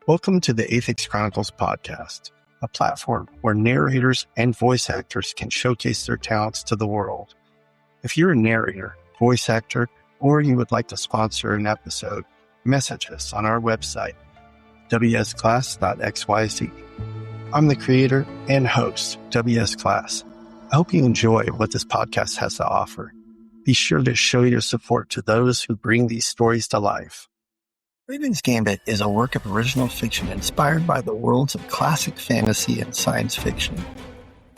Welcome to the Athyx Chronicles podcast, a platform where narrators and voice actors can showcase their talents to the world. If you're a narrator, voice actor, or you would like to sponsor an episode, message us on our website, wsklass.xyz. I'm the creator and host, WS Klass. I hope you enjoy what this podcast has to offer. Be sure to show your support to those who bring these stories to life. Raven's Gambit is a work of original fiction inspired by the worlds of classic fantasy and science fiction.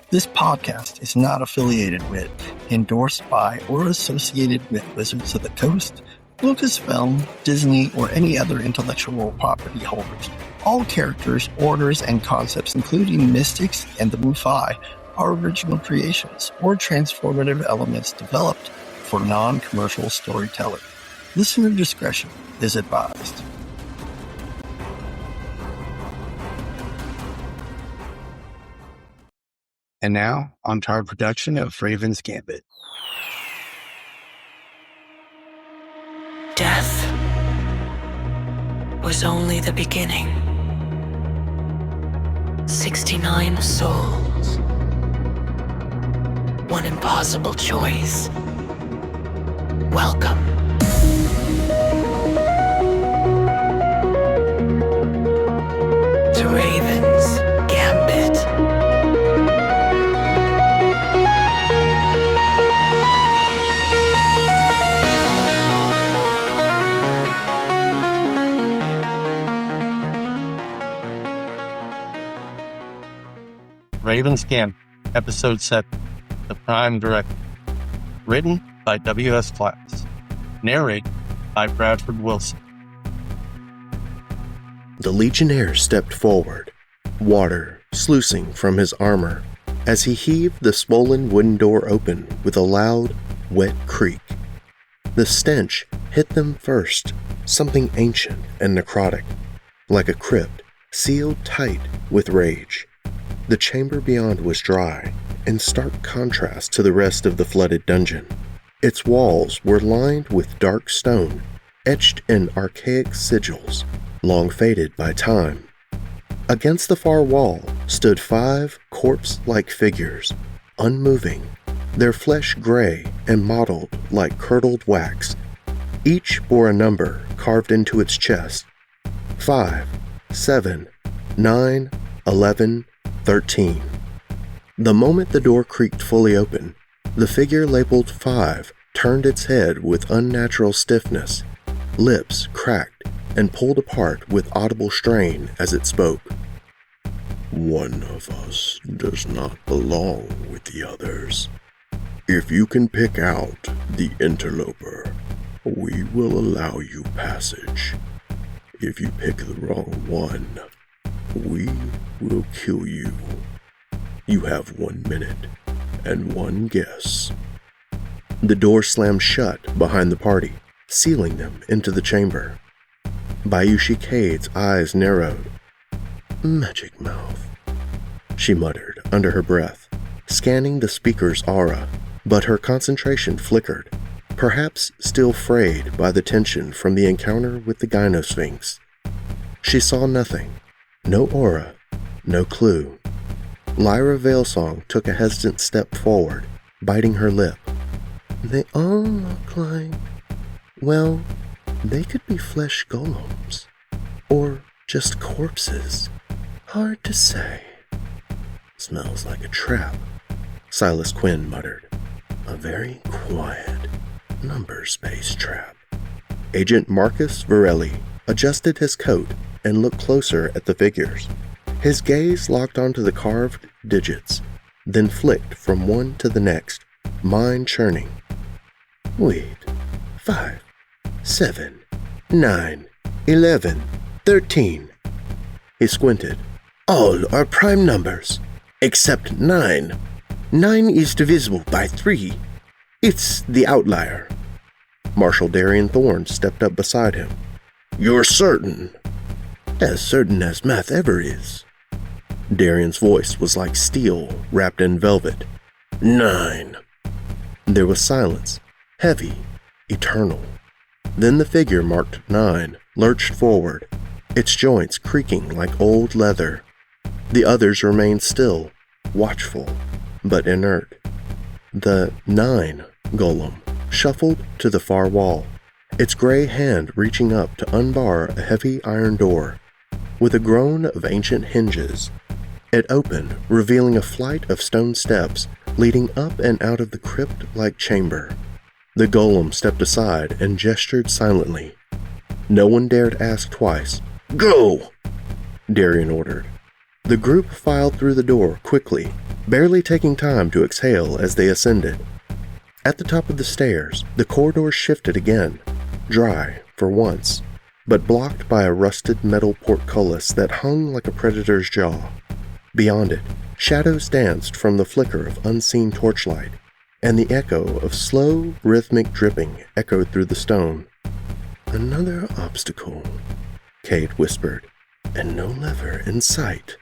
This podcast is not affiliated with, endorsed by, or associated with Wizards of the Coast, Lucasfilm, Disney, or any other intellectual property holders. All characters, orders, and concepts, including mystics and the Mu-Fi, are original creations or transformative elements developed for non-commercial storytelling. Listener discretion is advised. And now, on to our production of Raven's Gambit. Death was only the beginning. 69 souls. One impossible choice. Welcome. To Raven's Gambit. Raven's Gambit, Episode 7, The Prime Directive. Written by W.S. Klass. Narrated by Bradford Wilson. The Legionnaire stepped forward, water sluicing from his armor, as he heaved the swollen wooden door open with a loud, wet creak. The stench hit them first, something ancient and necrotic, like a crypt sealed tight with rage. The chamber beyond was dry, in stark contrast to the rest of the flooded dungeon. Its walls were lined with dark stone, etched in archaic sigils, long faded by time. Against the far wall stood 5 corpse-like figures, unmoving, their flesh gray and mottled like curdled wax. Each bore a number carved into its chest: 5, 7, 9, 11, 13. The moment the door creaked fully open, the figure labeled 5 turned its head with unnatural stiffness, lips cracked and pulled apart with audible strain as it spoke. "One of us does not belong with the others. If you can pick out the interloper, we will allow you passage. If you pick the wrong one, we will kill you. You have 1 minute and 1 guess." The door slammed shut behind the party, sealing them into the chamber. Bayushi Cade's eyes narrowed. "Magic mouth," she muttered under her breath, scanning the speaker's aura, but her concentration flickered, perhaps still frayed by the tension from the encounter with the Gynosphinx. She saw nothing. No aura, no clue. Lyra Veilsong took a hesitant step forward, biting her lip. "They all look like... well, they could be flesh golems. Or just corpses. Hard to say." "Smells like a trap," Silas Quinn muttered. "A very quiet, numbers-based trap." Agent Marcus Varelli adjusted his coat and looked closer at the figures. His gaze locked onto the carved digits, then flicked from one to the next, mind churning. "Wait, 5, 7, 9, 11, 13. He squinted. "All are prime numbers, except 9. 9 is divisible by 3. It's the outlier." Marshal Darian Thorne stepped up beside him. "You're certain?" "As certain as math ever is." Darian's voice was like steel wrapped in velvet. 9. There was silence, heavy, eternal. Then the figure marked 9 lurched forward, its joints creaking like old leather. The others remained still, watchful, but inert. The 9 golem shuffled to the far wall, its gray hand reaching up to unbar a heavy iron door. With a groan of ancient hinges, it opened, revealing a flight of stone steps leading up and out of the crypt-like chamber. The golem stepped aside and gestured silently. No one dared ask twice. "Go!" Darian ordered. The group filed through the door quickly, barely taking time to exhale as they ascended. At the top of the stairs, the corridor shifted again, dry for once, but blocked by a rusted metal portcullis that hung like a predator's jaw. Beyond it, shadows danced from the flicker of unseen torchlight, and the echo of slow, rhythmic dripping echoed through the stone. "Another obstacle," Kate whispered, "and no lever in sight."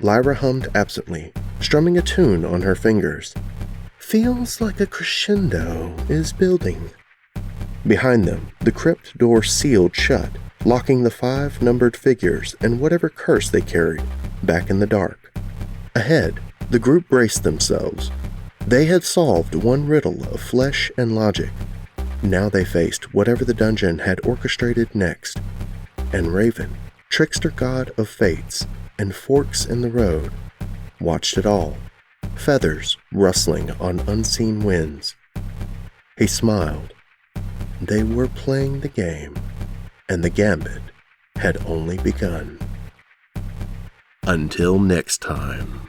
Lyra hummed absently, strumming a tune on her fingers. "Feels like a crescendo is building." Behind them, the crypt door sealed shut, locking the 5 numbered figures and whatever curse they carried back in the dark. Ahead, the group braced themselves. They had solved one riddle of flesh and logic. Now they faced whatever the dungeon had orchestrated next. And Raven, trickster god of fates and forks in the road, watched it all, feathers rustling on unseen winds. He smiled. They were playing the game, and the Gambit had only begun. Until next time.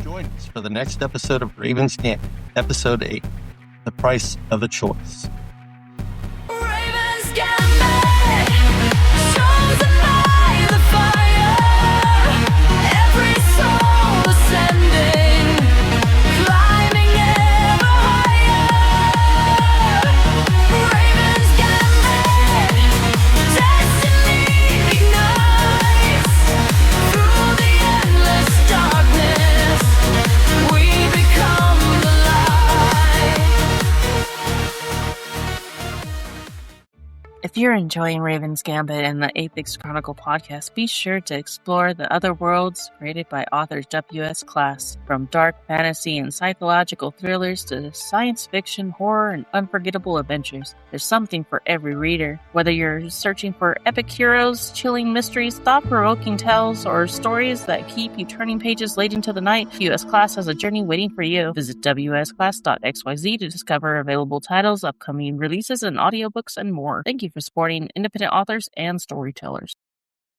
Join us for the next episode of Raven's Gambit, Episode 8, The Price of a Choice. Raven's Gambit, chosen by the fire. Every soul ascending, climbing ever higher. Raven's Gambit, destiny ignites. Through the endless darkness, we become the light. If you're enjoying Raven's Gambit and the Athyx Chronicle podcast, be sure to explore the other worlds created by authors W.S. Klass. From dark fantasy and psychological thrillers to science fiction, horror, and unforgettable adventures, there's something for every reader. Whether you're searching for epic heroes, chilling mysteries, thought-provoking tales, or stories that keep you turning pages late into the night, W.S. Klass has a journey waiting for you. Visit wsclass.xyz to discover available titles, upcoming releases, and audiobooks, and more. Thank you for supporting independent authors and storytellers.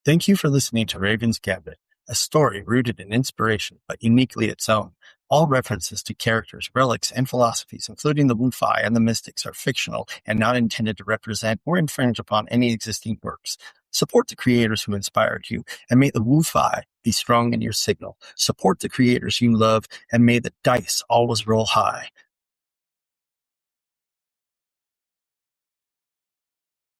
Thank you for listening to Raven's Gambit, a story rooted in inspiration but uniquely its own. All references to characters, relics, and philosophies, including the Wu-Fi and the Mystics, are fictional and not intended to represent or infringe upon any existing works. Support the creators who inspired you, and may the Wu-Fi be strong in your signal. Support the creators you love, and may the dice always roll high.